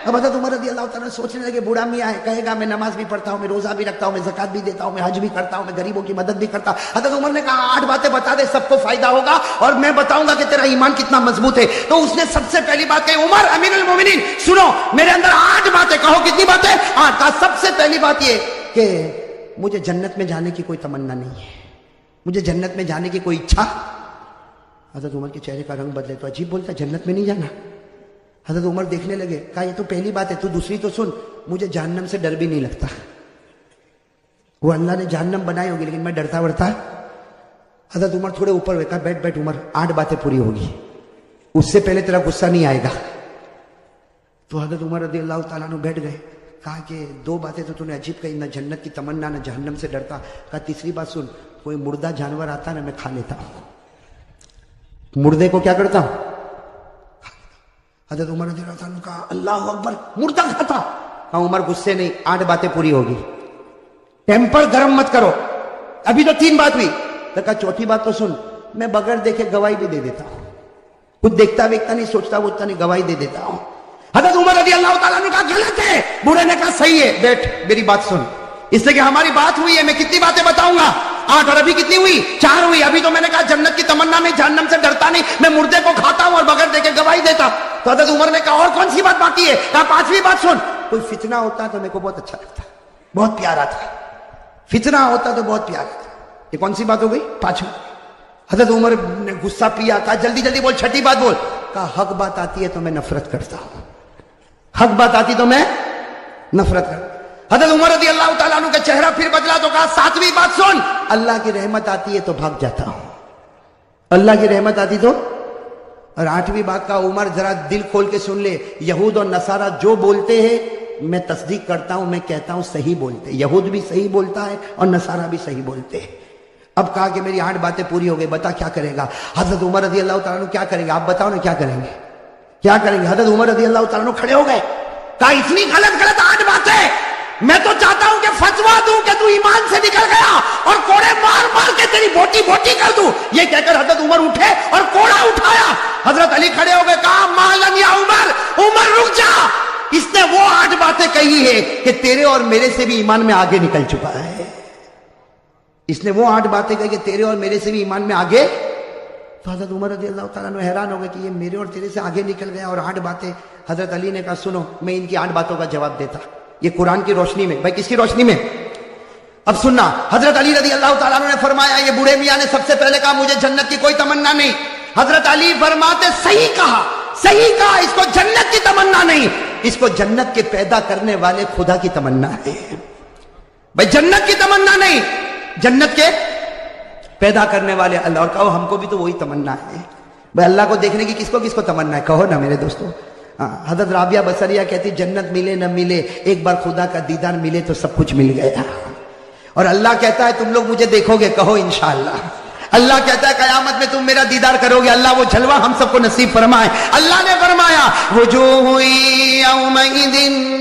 اب حضرت عمر رضی اللہ تعالیٰ سوچنے لگے بوڑھا میاں ہے, کہے گا میں نماز بھی پڑھتا ہوں, میں روزہ بھی رکھتا ہوں, میں زکات بھی دیتا ہوں, میں حج بھی کرتا ہوں, میں غریبوں کی مدد بھی کرتا ہوں. حضرت عمر نے کہا 8 باتیں بتا دے, سب کو فائدہ ہوگا اور میں بتاؤں گا کہ تیرا ایمان کتنا مضبوط ہے. تو اس نے سب سے پہلی بات کہی, عمر امیر المومنین سنو, میرے اندر 8 باتیں. کہو کتنی باتیں؟ 8. کہا سب سے پہلی بات یہ کہ مجھے جنت میں جانے کی کوئی تمنا نہیں ہے, مجھے جنت میں جانے کی کوئی اچھا. حضرت عمر کے چہرے کا رنگ بدلے, تو عجیب بولتا جنت میں نہیں جانا. حضرت عمر دیکھنے لگے, کہا یہ تو پہلی بات ہے, تو دوسری تو سن, مجھے جہنم سے ڈر بھی نہیں لگتا. وہ اللہ نے جہنم بنائی ہوگی لیکن میں ڈرتا ورتا. حضرت عمر تھوڑے اوپر ہوئے, کہا بیٹھ بیٹھ عمر, 8 باتیں پوری ہوگی, اس سے پہلے تیرا غصہ نہیں آئے گا. تو حضرت عمر رضی اللہ تعالیٰ عنہ بیٹھ گئے. کہا کہ 2 باتیں تو نے عجیب کہی, نہ جنت کی تمنا نہ جہنم سے ڈرتا. کہا تیسری بات سن, کوئی مردہ جانور آتا نا میں کھا لیتا ہوں, مردے کو کیا کرتا ہوں. حضرت عمر رضی اللہ عنہ کہا اللہ اکبر, مردہ کھاتا. کہا عمر غصے نہیں, 8 باتیں پوری ہوگی, ٹیمپر گرم مت کرو, ابھی تو 3 بات ہوئی. تو کہا چوتھی بات تو سن, میں بغیر دیکھے گواہی بھی دے دیتا ہوں, کچھ دیکھتا ویکھتا نہیں, سوچتا ووچتا نہیں, گواہی دے دیتا ہوں. حضرت عمر رضی اللہ تعالیٰ نے کہا غلط ہے. بوڑھے نے کہا صحیح ہے, بیٹھ میری بات سن, اس لیے کہ ہماری بات ہوئی ہے, میں کتنی باتیں بتاؤں گا, 8 اور ابھی کتنی ہوئی, 4 ہوئی. ابھی تو میں نے کہا جنت کی تمنا نہیں, جہنم سے ڈرتا نہیں, میں مردے کو کھاتا ہوں اور بغیر دیکھے گواہی دیتا. تو حضرت عمر نے کہا اور کون سی بات باقی ہے. کہا 5ویں بات سن, کوئی فتنہ ہوتا تو میرے کو بہت اچھا لگتا, بہت پیارا تھا, فتنہ ہوتا تو بہت پیارا تھا. یہ کون سی بات ہو گئی, 5ویں. حضرت عمر نے غصہ پیا, کہا جلدی جلدی بول, 6ٹھی بات بول. کہا حق بات آتی ہے تو میں نفرت کرتا ہوں, حق بات آتی تو میں نفرت کرتا. حضرت عمر رضی اللہ تعالیٰ عنہ کا چہرہ پھر بدلا تو کہا 7ویں بات سن, اللہ کی رحمت آتی ہے تو بھاگ جاتا ہوں, اللہ کی رحمت آتی تو. اور 8ویں بات کا عمر ذرا دل کھول کے سن لے, یہود اور نصارہ جو بولتے ہیں میں تصدیق کرتا ہوں, میں کہتا ہوں صحیح بولتے, یہود بھی صحیح بولتا ہے اور نصارہ بھی صحیح بولتے ہیں. اب کہا کہ میری 8 باتیں پوری ہو گئی, بتا کیا کرے گا. حضرت عمر رضی اللہ تعالیٰ عنہ کیا کریں گے, آپ بتاؤ نا کیا کریں گے, کیا کریں گے. حضرت عمر رضی اللہ تعالیٰ عنہ کھڑے ہو گئے, کہا اتنی غلط 8 باتیں, میں تو چاہتا ہوں کہ فتوا دوں کہ تو ایمان سے نکل گیا اور کوڑے مار مار کے تیری بوٹی بوٹی کر دوں. یہ کہہ کر حضرت عمر اٹھے اور کوڑا اٹھایا. حضرت علی کھڑے ہو گئے, کہا مالن یا عمر, عمر رک جا, اس نے وہ 8 باتیں کہی ہے کہ تیرے اور میرے سے بھی ایمان میں آگے نکل چکا ہے. اس نے وہ 8 باتیں کہی کہ تیرے اور میرے سے بھی ایمان میں آگے. تو حضرت عمر رضی اللہ تعالیٰ عنہ حیران ہو گئے کہ یہ میرے اور تیرے سے آگے نکل گیا اور 8 باتیں. حضرت علی نے کہا سنو, میں ان کی 8 باتوں کا جواب دیتا, یہ قرآن کی روشنی میں. بھائی کس کی روشنی میں, اب سننا. حضرت علی رضی اللہ تعالیٰ عنہ نے فرمایا, یہ بوڑھے میاں نے سب سے پہلے کہا مجھے جنت کی کوئی تمنا نہیں. حضرت علی فرماتے صحیح کہا, صحیح کہا, اس کو جنت کی تمنا نہیں, اس کو جنت کے پیدا کرنے والے خدا کی تمنا ہے. بھائی جنت کی تمنا نہیں, جنت کے پیدا کرنے والے اللہ. اور کہو ہم کو بھی تو وہی تمنا ہے. بھائی اللہ کو دیکھنے کی کس کو تمنا ہے, کہو نا میرے دوستو. حضرت رابعہ بصریہ کہتی جنت ملے نہ ملے, ایک بار خدا کا دیدار ملے تو سب کچھ مل گیا. اور اللہ کہتا ہے تم لوگ مجھے دیکھو گے, کہو انشاءاللہ. اللہ کہتا ہے قیامت میں تم میرا دیدار کرو گے. اللہ وہ جلوہ ہم سب کو نصیب فرمائے. اللہ نے فرمایا وجوہ یومئذ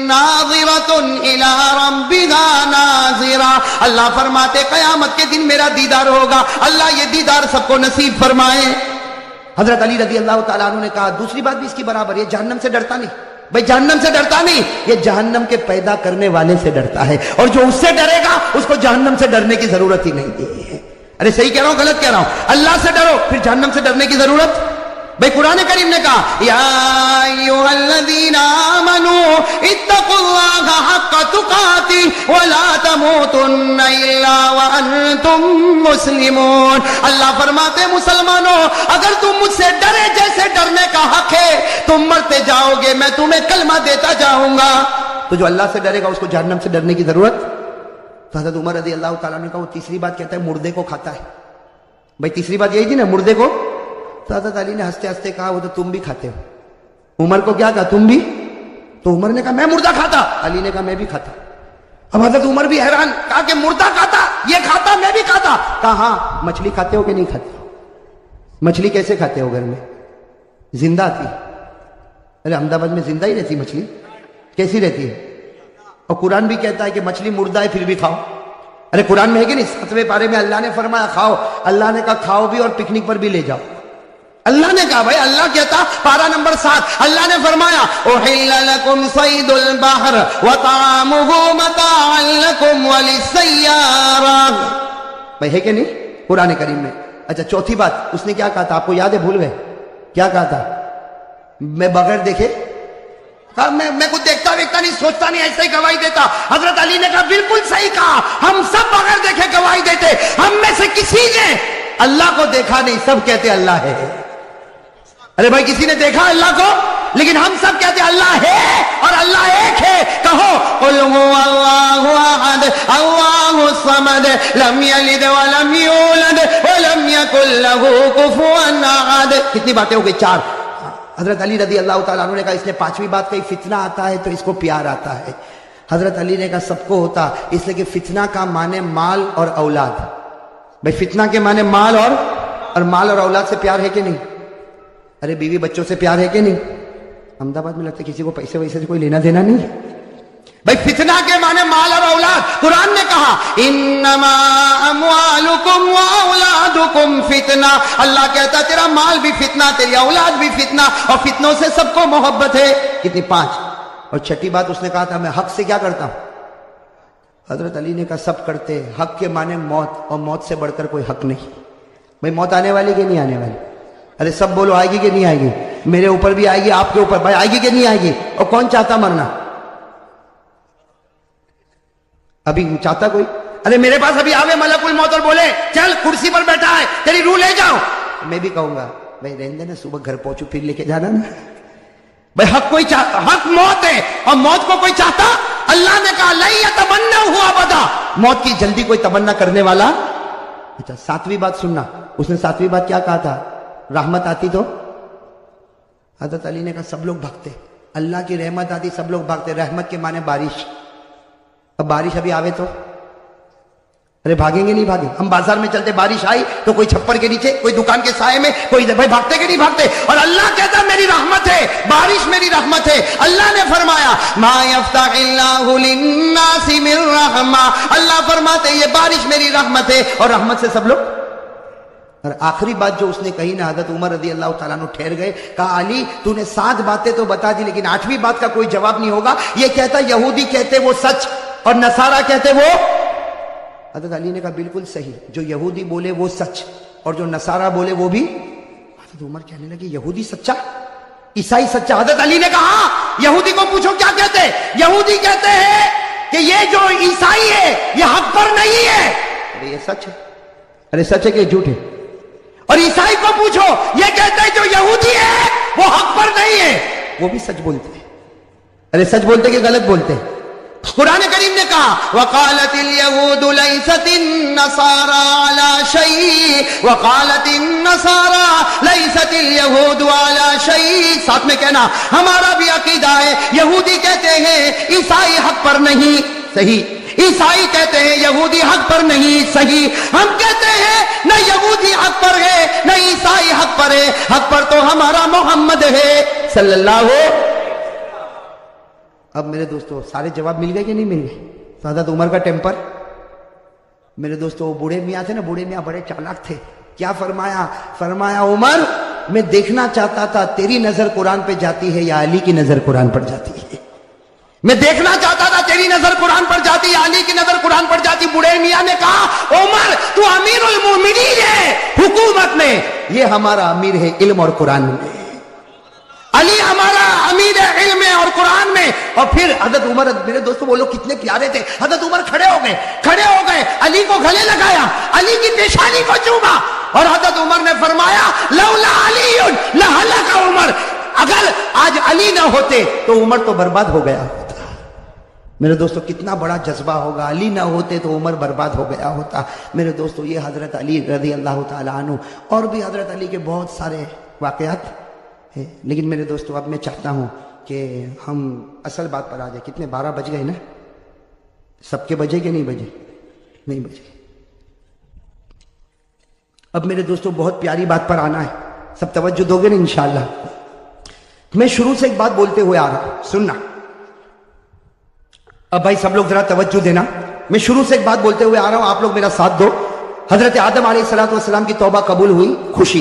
ناظرۃ الی ربها ناظرہ. اللہ فرماتے قیامت کے دن میرا دیدار ہوگا. اللہ یہ دیدار سب کو نصیب فرمائے. حضرت علی رضی اللہ تعالیٰ عنہ نے کہا دوسری بات بھی اس کی برابر, یہ جہنم سے ڈرتا نہیں. بھائی جہنم سے ڈرتا نہیں, یہ جہنم کے پیدا کرنے والے سے ڈرتا ہے, اور جو اس سے ڈرے گا اس کو جہنم سے ڈرنے کی ضرورت ہی نہیں ہے. ارے صحیح کہہ رہا ہوں غلط کہہ رہا ہوں, اللہ سے ڈرو پھر جہنم سے ڈرنے کی ضرورت. بھائی قرآن کریم نے کہا یا ایھا الذین آمنوا اتقوا اللہ حق تقاتہ ولا تموتن الا وانتم مسلمون. اللہ فرماتے مسلمانوں اگر تم مجھ سے ڈرے جیسے ڈرنے کا حق ہے, تم مرتے جاؤ گے, میں تمہیں کلمہ دیتا جاؤں گا. تو جو اللہ سے ڈرے گا اس کو جہنم سے ڈرنے کی ضرورت. تو حضرت عمر رضی اللہ تعالیٰ نے کہا وہ تیسری بات کہتا ہے مردے کو کھاتا ہے. بھائی تیسری بات یہی تھی نا, مردے کو. تو حضرت علی نے ہنستے ہنستے کہا وہ تو تم بھی کھاتے ہو. عمر کو کیا کہا, تم بھی. تو عمر نے کہا میں مردہ کھاتا. علی نے کہا میں بھی کھاتا. اب حضرت عمر بھی حیران, کہا کہ مردہ کھاتا, یہ کھاتا, میں بھی کھاتا. کہا ہاں مچھلی کھاتے ہو کہ نہیں کھاتے ہو. مچھلی کیسے کھاتے ہو, گھر میں زندہ تھی. ارے احمد آباد میں زندہ ہی رہتی مچھلی, کیسی رہتی ہے. اور قرآن بھی کہتا ہے کہ مچھلی مردہ ہے پھر بھی کھاؤ. ارے قرآن میں ہے کہ نہیں, 7ویں پارے میں اللہ نے فرمایا کھاؤ. اللہ نے کہا کھاؤ بھی اور پکنک پر بھی لے جاؤ. اللہ نے کہا بھائی، اللہ کہتا پارہ نمبر 7، اللہ نے فرمایا احل لکم صید البحر وطعامہ متاعا لکم وللسیارہ، بھائی ہے کہ نہیں قرآن کریم میں؟ اچھا چوتھی بات اس نے کیا کہا تھا، آپ کو یاد ہے؟ بھول گئے کیا کہا تھا؟ میں بغیر دیکھے میں کچھ دیکھتا ویکھتا نہیں، سوچتا نہیں، ایسے ہی گواہی دیتا۔ حضرت علی نے کہا بالکل صحیح کہا، ہم سب بغیر دیکھے گواہی دیتے، ہم میں سے کسی نے اللہ کو دیکھا نہیں، سب کہتے اللہ ہے۔ ارے بھائی کسی نے دیکھا اللہ کو؟ لیکن ہم سب کہتے اللہ ہے اور اللہ ایک ہے۔ کہو قل هو اللہ احد اللہ الصمد لم یلد ولم یولد ولم یکن له کفوا احد۔ کتنی باتیں ہو گئی؟ 4۔ حضرت علی رضی اللہ تعالیٰ عنہ نے کہا اس نے 5ویں بات کہی، فتنہ آتا ہے تو اس کو پیار آتا ہے۔ حضرت علی نے کہا سب کو ہوتا، اس لیے کہ فتنہ کا معنی مال اور اولاد۔ بھائی فتنہ کے معنی مال اور اولاد سے پیار ہے کہ نہیں؟ ارے بیوی بچوں سے پیار ہے کہ نہیں؟ احمد آباد میں لگتا ہے کسی کو پیسے ویسے سے کوئی لینا دینا نہیں ہے۔ بھائی فتنہ کے معنی مال اور اولاد۔ قرآن نے کہا انما اموالکم واولادکم فتنہ، اللہ کہتا تیرا مال بھی فتنہ، تیری اولاد بھی فتنہ، اور فتنوں سے سب کو محبت ہے۔ کتنی؟ 5۔ اور چھٹی بات اس نے کہا تھا میں حق سے کیا کرتا ہوں؟ حضرت علی نے کہا سب کرتے، حق کے معنی موت، اور موت سے بڑھ کر کوئی حق نہیں۔ بھائی موت آنے والی کہ نہیں آنے والی؟ ارے سب بولو آئے گی کہ نہیں آئے گی؟ میرے اوپر بھی آئے گی، آپ کے اوپر بھائی آئے گی کہ نہیں آئے گی؟ اور کون چاہتا مرنا؟ ابھی چاہتا کوئی؟ ارے میرے پاس ابھی آوے ملک الموت اور بولے چل کرسی پر بیٹھا ہے تیری روح لے جاؤ، میں بھی کہوں گا بھائی رہنے دینا، صبح گھر پہنچو پھر لے کے جانا نا۔ بھائی حق کوئی چاہتا، حق موت ہے، اور موت کو کوئی چاہتا؟ اللہ نے کہا لن یتمنوا ابدا، موت کی جلدی کوئی تمنا کرنے والا۔ اچھا 7ویں بات سننا، اس نے 7ویں بات کیا کہا تھا؟ رحمت آتی تو؟ حضرت علی نے کہا سب لوگ بھاگتے، اللہ کی رحمت آتی سب لوگ بھاگتے۔ رحمت کے معنی بارش، اب بارش ابھی آوے تو ارے بھاگیں گے نہیں بھاگیں؟ ہم بازار میں چلتے، بارش آئی تو کوئی چھپر کے نیچے، کوئی دکان کے سائے میں، کوئی بھائی بھاگتے کہ نہیں بھاگتے؟ اور اللہ کہتا میری رحمت ہے، بارش میری رحمت ہے۔ اللہ نے فرمایا ما یفتح اللہ للناس من رحمہ، اللہ فرماتے یہ بارش میری رحمت ہے، اور رحمت سے سب لوگ۔ اور آخری بات جو اس نے کہی نا، حضرت عمر رضی اللہ تعالیٰ عنہ ٹھہر گئے، کہا علی تو نے 7 باتیں تو بتا دی لیکن 8ویں بات کا کوئی جواب نہیں ہوگا۔ یہ کہتا یہودی کہتے وہ سچ اور نصارہ کہتے وہ۔ حضرت علی نے کہا بالکل صحیح، جو یہودی بولے وہ سچ اور جو نصارہ بولے وہ بھی۔ حضرت عمر کہنے لگے یہودی سچا، عیسائی سچا؟ حضرت علی نے کہا یہودی کو پوچھو کیا کہتے؟ یہودی کہتے ہیں کہ یہ جو عیسائی ہے یہ حق پر نہیں ہے۔ ارے یہ سچ ہے؟ ارے سچ ہے کہ جھوٹ ہے؟ اور عیسائی کو پوچھو، یہ کہتے ہیں جو یہودی ہے وہ حق پر نہیں ہے، وہ بھی سچ بولتے ہیں۔ ارے سچ بولتے کہ غلط بولتے؟ قرآن کریم نے کہا وقالت اليهود ليست النصارى على شيء وقالت النصارى ليست اليهود على شيء۔ ساتھ میں کہنا ہمارا بھی عقیدہ ہے، یہودی کہتے ہیں عیسائی حق پر نہیں، صحیح۔ عیسائی کہتے ہیں یہودی حق پر نہیں، صحیح۔ ہم کہتے ہیں نہ یہودی حق پر ہے نہ عیسائی حق پر ہے، حق پر تو ہمارا محمد ہے صلی اللہ علیہ۔ اب میرے دوستو سارے جواب مل گئے کہ نہیں مل گئے؟ حضرت عمر کا ٹیمپر، میرے دوستو بوڑھے میاں تھے نا، بوڑھے میاں بڑے چالاک تھے۔ کیا فرمایا؟ فرمایا عمر میں دیکھنا چاہتا تھا تیری نظر قرآن پہ جاتی ہے یا علی کی نظر قرآن پر جاتی ہے۔ میں دیکھنا چاہتا تھا تیری نظر قرآن پر جاتی یا علی کی نظر قرآن پر جاتی۔ بوڑھے میاں نے کہا عمر تو امیر المومنین ہے حکومت میں، یہ ہمارا امیر ہے علم اور قرآن میں، علی ہمارا امیر ہے علم میں اور قرآن میں۔ اور پھر حضرت عمر، میرے دوستو وہ لوگ کتنے پیارے تھے، حضرت عمر کھڑے ہو گئے، علی کو گلے لگایا، علی کی پیشانی کو چوما، اور حضرت عمر نے فرمایا لولا علی لہلک عمر، اگر آج علی نہ ہوتے تو عمر تو برباد ہو گیا ہوتا۔ میرے دوستو کتنا بڑا جذبہ ہوگا، علی نہ ہوتے تو عمر برباد ہو گیا ہوتا۔ میرے دوستو یہ حضرت علی رضی اللہ تعالیٰ عنہ، اور بھی حضرت علی کے بہت سارے واقعات ہیں، لیکن میرے دوستو اب میں چاہتا ہوں کہ ہم اصل بات پر آ جائیں۔ کتنے 12 بج گئے نا؟ سب کے بجے کہ نہیں بجے؟ نہیں بجے۔ اب میرے دوستو بہت پیاری بات پر آنا ہے، سب توجہ دو گے نا انشاءاللہ؟ میں شروع سے ایک بات بولتے ہوئے آ رہا ہوں، سننا۔ اب بھائی سب لوگ ذرا توجہ دینا، میں شروع سے ایک بات بولتے ہوئے آ رہا ہوں، آپ لوگ میرا ساتھ دو۔ حضرت آدم علیہ السلام کی توبہ قبول ہوئی، خوشی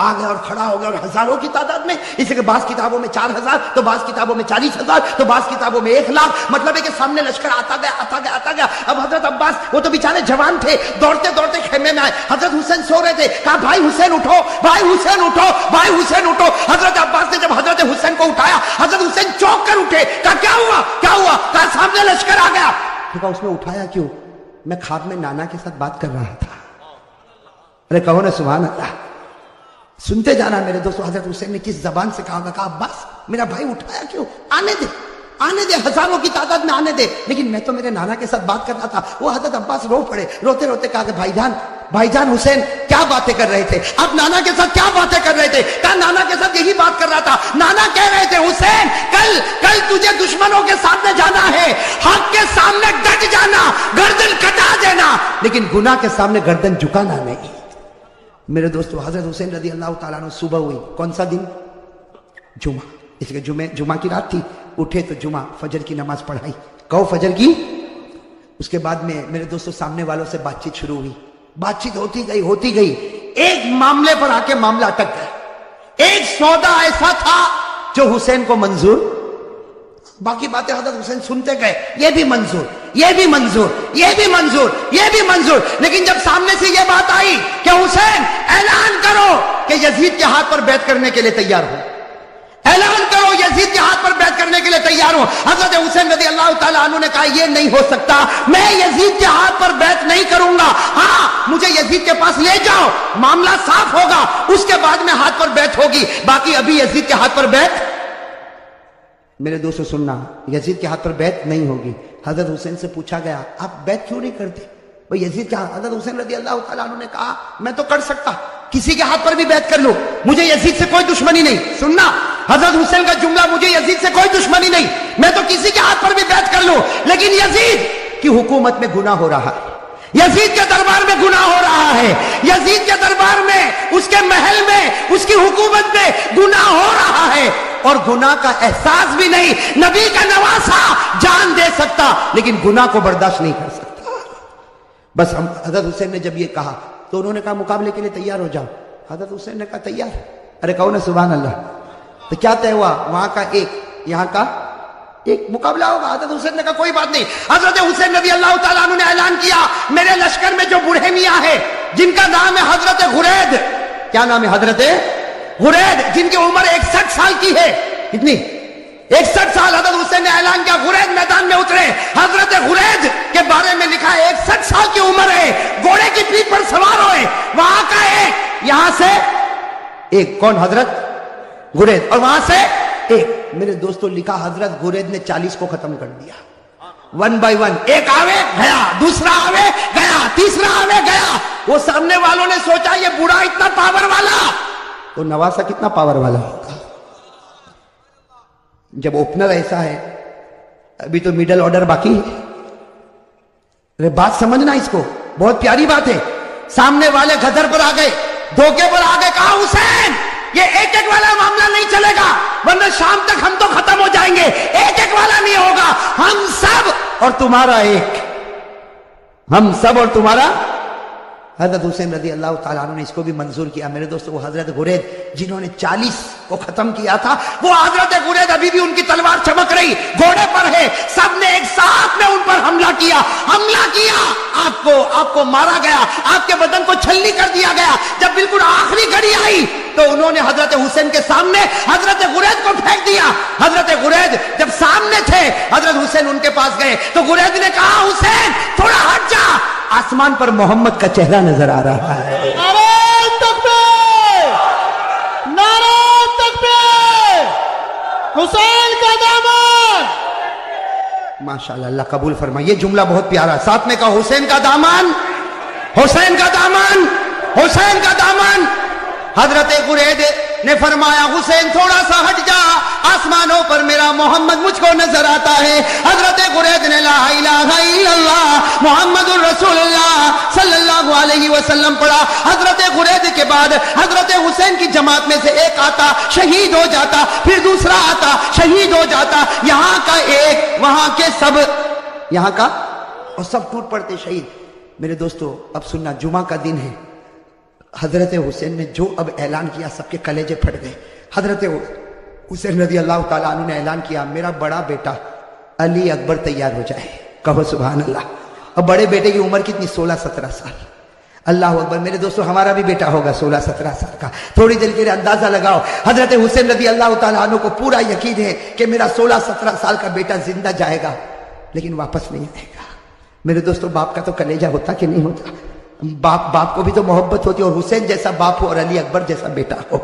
آ گیا اور کھڑا ہو گیا اور ہزاروں کی تعداد میں، اس لیے کہ بعض کتابوں میں 4000 تو بعض کتابوں میں 40,000 تو بعض کتابوں میں 1,00,000، مطلب ہے کہ سامنے لشکر آتا گیا۔ اب حضرت عباس وہ تو بیچارے جوان تھے، دوڑتے دوڑتے خیمے میں آئے، حضرت حسین سو رہے تھے، کہا بھائی حسین اٹھو، بھائی حسین اٹھو، بھائی حسین اٹھو۔ حضرت عباس نے جب حضرت حسین کو اٹھایا، حضرت حسین چونک کر اٹھے، کہا کیا ہوا؟ کہا سامنے لشکر آ گیا۔ کہا اس نے اٹھایا کیوں؟ میں خواب میں نانا کے ساتھ بات کر رہا تھا۔ ارے کہو نا سبحان اللہ، سنتے جانا میرے دوستو۔ حضرت حسین نے کس زبان سے کہا؟ کہا عباس میرا بھائی اٹھایا کیوں؟ آنے دے، ہزاروں کی تعداد میں آنے دے، لیکن میں تو میرے نانا کے ساتھ بات کر رہا تھا۔ وہ حضرت عباس رو پڑے، روتے روتے کہا کہ بھائی جان حسین کیا باتیں کر رہے تھے آپ؟ نانا کے ساتھ کیا باتیں کر رہے تھے؟ کہا نانا کے ساتھ یہی بات کر رہا تھا، نانا کہہ رہے تھے حسین کل تجھے دشمنوں کے سامنے جانا ہے، حق کے سامنے ڈٹ جانا، گردن کٹا دینا، لیکن گناہ کے سامنے گردن جھکانا نہیں۔ میرے دوستو حضرت حسین رضی اللہ تعالیٰ عنہ صبح ہوئی، کون سا دن؟ جمعہ، اس لیے جمعہ کی رات تھی، اٹھے تو جمعہ فجر کی نماز پڑھائی، کہو فجر کی۔ اس کے بعد میں میرے دوستو سامنے والوں سے بات چیت شروع ہوئی، بات چیت ہوتی گئی، ایک معاملے پر آ کے معاملہ اٹک گیا۔ ایک سودا ایسا تھا جو حسین کو منظور، باقی باتیں حضرت حسین سنتے گئے، یہ بھی منظور، یہ بھی منظور، یہ بھی منظور، یہ بھی منظور، لیکن جب سامنے سے یہ بات آئی کہ حسین اعلان کرو کہ یزید کے ہاتھ پر بیعت کرنے کے لیے تیار ہو، اعلان کرو یزید کے ہاتھ پر بیعت کرنے کے لیے تیار ہو، حضرت حسین رضی اللہ تعالیٰ عنہ نے کہا یہ نہیں ہو سکتا، میں یزید کے ہاتھ پر بیعت نہیں کروں گا، ہاں مجھے یزید کے پاس لے جاؤ، معاملہ صاف ہوگا، اس کے بعد میں ہاتھ پر بیعت ہوگی، باقی ابھی یزید کے ہاتھ پر بیعت۔ میرے دوستو سننا، یزید کے ہاتھ پر بیعت نہیں ہوگی۔ حضرت حسین سے پوچھا گیا آپ بیعت کیوں نہیں کرتے بھئی یزید کے ہاتھ؟ حضرت حسین رضی اللہ تعالیٰ عنہ نے کہا میں تو کر سکتا، کسی کے ہاتھ پر بھی بیعت کر لوں، مجھے یزید سے کوئی دشمنی نہیں۔ سننا حضرت حسین کا جملہ، مجھے یزید سے کوئی دشمنی نہیں، میں تو کسی کے ہاتھ پر بھی بیعت کر لوں، لیکن یزید کی حکومت میں گناہ ہو رہا ہے، یزید کے دربار میں گناہ ہو رہا ہے، یزید کے دربار میں، اس کے محل میں، اس کی حکومت میں گناہ ہو رہا ہے، اور گناہ کا احساس بھی نہیں، نبی کا نواسا جان دے سکتا لیکن گناہ کو برداشت نہیں کر سکتا۔ بس ہم حضرت حسین نے جب یہ کہا تو انہوں نے کہا مقابلے کے لیے تیار ہو جاؤ۔ حضرت حسین نے کہا تیار۔ ارے کہو نا سبحان اللہ۔ تو کیا طے ہوا؟ وہاں کا ایک، یہاں کا ایک، مقابلہ ہوگا۔ حضرت حسین نے کہا کوئی بات نہیں۔ حضرت حسین رضی اللہ تعالیٰ عنہ نے اعلان کیا میرے لشکر میں جو بوڑھے میاں ہے جن کا نام ہے حضرت غرید، کیا نام ہے؟ حضرت غرید، جن کی عمر 61 سال کی ہے۔ کتنی؟ 61 سال۔ حضرت حسین نے اعلان کیا غرید میدان میں اترے۔ حضرت غرید کے بارے میں لکھا ہے 61 سال کی عمر ہے، گھوڑے کی پیٹھ پر سوار ہوئے، وہاں کا ایک، یہاں سے ایک، کون؟ حضرت غرید، اور وہاں سے ایک۔ میرے دوستو لکھا حضرت غرید نے 40 کو ختم کر دیا، 1 by 1، ایک آوے گیا، دوسرا آوے گیا، تیسرا آوے گیا۔ وہ سامنے والوں نے سوچا یہ بوڑھا اتنا پاور والا تو نواسا کتنا پاور والا ہوگا۔ جب اوپنر ایسا ہے، ابھی تو میڈل آرڈر باقی ہے۔ ارے بات سمجھنا اس کو، بہت پیاری بات ہے۔ سامنے والے غدر پر آ گئے، دھوکے پر آ گئے، کہا حسین یہ ایک ایک والا معاملہ نہیں چلے گا، ورنہ شام تک ہم تو ختم ہو جائیں گے، ایک ایک والا نہیں ہوگا، ہم سب اور تمہارا ایک، ہم سب اور تمہارا۔ حضرت حسین رضی اللہ تعالیٰ عنہ نے اس کو بھی منظور کیا۔ میرے دوستو وہ حضرت غرید جنہوں نے 40 کو ختم کیا تھا، وہ حضرت غرید ابھی بھی ان کی تلوار چمک رہی، گھوڑے پر ہے، سب نے ایک ساتھ میں ان پر حملہ کیا، آپ کو مارا گیا، آپ کے بدن کو چھلنی کر دیا گیا۔ جب بالکل آخری گھڑی آئی تو انہوں نے حضرت حسین کے سامنے حضرت غرید کو پھینک دیا۔ حضرت غرید جب سامنے تھے، حضرت حسین ان کے پاس گئے تو غرید نے کہا حسین تھوڑا ہٹ جا، آسمان پر محمد کا چہرہ نظر آ رہا ہے۔ نعرہ تکبیر، نعرہ تکبیر، حسین کا دامن۔ ماشاءاللہ، اللہ قبول فرمائے۔ یہ جملہ بہت پیارا، ساتھ میں کہا حسین کا دامن، حسین کا دامن، حسین کا دامن۔ حضرت غرید نے فرمایا حسین تھوڑا سا ہٹ جا، آسمانوں پر میرا محمد مجھ کو نظر آتا ہے۔ حضرت غرید نے لا الہ الا اللہ محمد الرسول اللہ صلی اللہ علیہ وسلم پڑھا۔ حضرت غرید کے بعد حضرت حسین کی جماعت میں سے ایک آتا، شہید ہو جاتا، پھر دوسرا آتا، شہید ہو جاتا، یہاں کا ایک، وہاں کے سب، یہاں کا اور سب ٹوٹ پڑتے شہید۔ میرے دوستو اب سننا، جمعہ کا دن ہے، حضرت حسین نے جو اب اعلان کیا سب کے کلیجے پھٹ گئے. حضرت حسین رضی اللہ تعالیٰ عنہ نے اعلان کیا میرا بڑا بیٹا علی اکبر تیار ہو جائے. کہو سبحان اللہ. اب بڑے بیٹے کی عمر کتنی؟ 16-17 سال. اللہ اکبر. میرے دوستو ہمارا بھی بیٹا ہوگا 16-17 سال کا. تھوڑی دیر کے لیے اندازہ لگاؤ. حضرت حسین رضی اللہ تعالیٰ عنہ کو پورا یقین ہے کہ میرا 16-17 سال کا بیٹا زندہ جائے گا لیکن واپس نہیں آئے گا. میرے دوستو باپ کا تو کلیجہ ہوتا کہ نہیں ہوتا؟ باپ کو بھی تو محبت ہوتی اور حسین جیسا باپ ہو اور علی اکبر جیسا بیٹا ہو.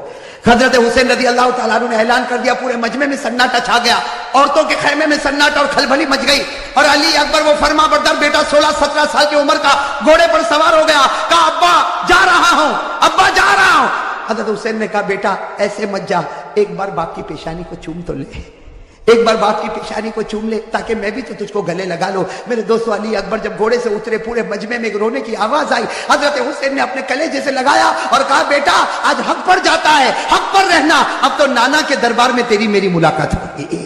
حضرت حسین رضی اللہ تعالیٰ عنہ نے اعلان کر دیا. پورے مجمع میں سناٹا چھا گیا. عورتوں کے خیمے میں سناٹا اور کھلبلی مچ گئی. اور علی اکبر وہ فرما بردار بیٹا 16-17 سال کی عمر کا گھوڑے پر سوار ہو گیا. کہا ابا جا رہا ہوں، ابا جا رہا ہوں. حضرت حسین نے کہا بیٹا ایسے مت جا، ایک بار باپ کی پیشانی کو چوم تو لے، ایک بار باپ کی پیشانی کو چوم لے تاکہ میں بھی تو تجھ کو گلے لگا لو. میرے دوستو علی اکبر جب گھوڑے سے اترے پورے مجمع میں ایک رونے کی آواز آئی. حضرت حسین نے اپنے کلیجے سے لگایا اور کہا بیٹا آج حق پر جاتا ہے، حق پر رہنا. اب تو نانا کے دربار میں تیری میری ملاقات ہوگی.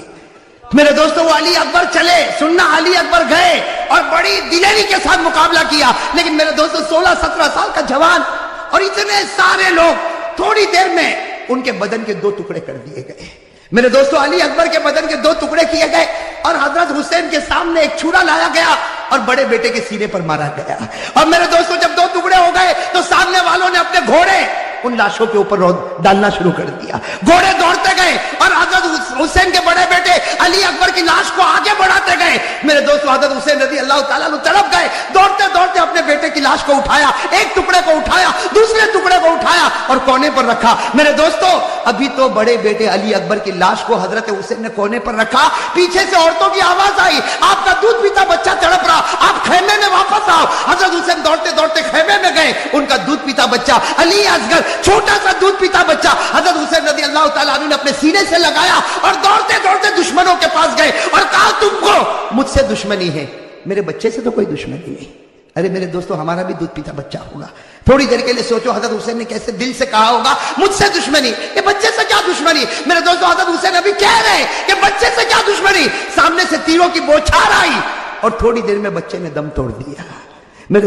میرے دوستو وہ علی اکبر چلے، سننا علی اکبر گئے اور بڑی دلیری کے ساتھ مقابلہ کیا. لیکن میرے دوستو 16-17 سال کا جوان اور اتنے سارے لوگ، تھوڑی دیر میں ان کے بدن کے 2 ٹکڑے کر دیے گئے. میرے دوستو علی اکبر کے بدن کے 2 ٹکڑے کیے گئے اور حضرت حسین کے سامنے ایک چھرا لایا گیا اور بڑے بیٹے کے سینے پر مارا گیا. اور میرے دوستو جب 2 ٹکڑے ہو گئے تو سامنے والوں نے اپنے گھوڑے ان لاشوں کے اوپر ڈالنا شروع کر دیا. گھوڑے دوڑتے گئے اور حضرت حسین کے بڑے بیٹے علی اکبر کی لاش کو آگے بڑھاتے گئے. میرے دوستو حضرت حسین رضی اللہ تعالیٰ عنہ تڑپ گئے. دوڑتے دوڑتے اپنے بیٹے کی لاش کو اٹھایا، ایک ٹکڑے کو اٹھایا، دوسرے ٹکڑے کو اٹھایا اور کونے پر رکھا. میرے دوستو ابھی تو بڑے بیٹے علی اکبر کی لاش کو حضرت حسین نے کونے پر رکھا. پیچھے سے عورتوں کی آواز آئی آپ کا دودھ پیتا بچہ تڑپ رہا، آپ خیمے میں واپس آؤ. حضرت حسین دوڑتے دوڑتے خیمے میں گئے. ان کا دودھ پیتا بچہ علی اصغر، چھوٹا سا دودھ پیتا بچہ حضرت حسین رضی اللہ تعالیٰ عنہ نے اپنے سینے سے لگایا اور دوڑتے دوڑتے دشمنوں کے پاس گئے اور کہا تم کو مجھ سے دشمنی ہے، میرے بچے سے تو کوئی دشمنی نہیں. ارے میرے دوستو ہمارا بھی دودھ پیتا بچہ ہوگا. تھوڑی دیر کے لیے سوچو حضرت حسین نے کیسے دل سے کہا ہوگا مجھ سے دشمنی، یہ بچے سے کیا دشمنی. میرے دوستو حضرت حسین ابھی کہہ رہے کہ بچے سے کیا دشمنی. سامنے سے تیروں کی بوچھار آئی اور تھوڑی دیر میں بچے نے دم توڑ دیا. میرے